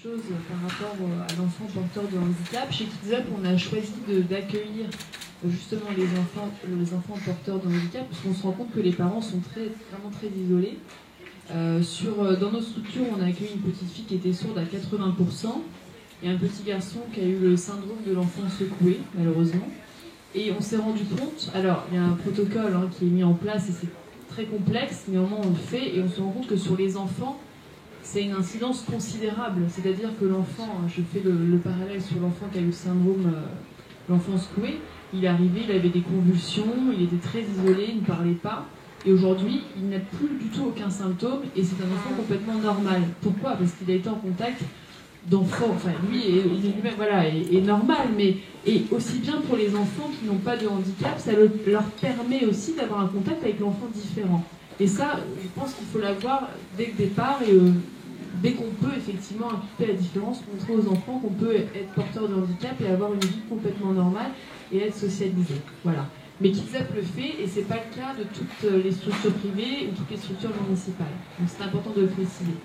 chose par rapport à l'enfant porteur de handicap. Chez Kids Up, on a choisi d'accueillir justement les enfants porteurs de handicap, parce qu'on se rend compte que les parents sont vraiment très isolés. Dans nos structures, on a accueilli une petite fille qui était sourde à 80%, et un petit garçon qui a eu le syndrome de l'enfant secoué, malheureusement. Et on s'est rendu compte, alors il y a un protocole qui est mis en place, et c'est très complexe, mais au moins on le fait, et on se rend compte que sur les enfants, c'est une incidence considérable. C'est-à-dire que l'enfant, je fais le parallèle sur l'enfant qui a eu le syndrome, l'enfant secoué, il est arrivé, il avait des convulsions, il était très isolé, il ne parlait pas. Et aujourd'hui, il n'a plus du tout aucun symptôme et c'est un enfant complètement normal. Pourquoi ? Parce qu'il a été en contact d'enfants, enfin lui lui-même voilà, est normal, mais et aussi bien pour les enfants qui n'ont pas de handicap, ça leur permet aussi d'avoir un contact avec l'enfant différent. Et ça, je pense qu'il faut l'avoir dès le départ et dès qu'on peut effectivement impliquer la différence, montrer aux enfants qu'on peut être porteur de handicap et avoir une vie complètement normale et être socialisé. Voilà. Mais Kids Up le fait et c'est pas le cas de toutes les structures privées ou toutes les structures municipales. Donc c'est important de le préciser.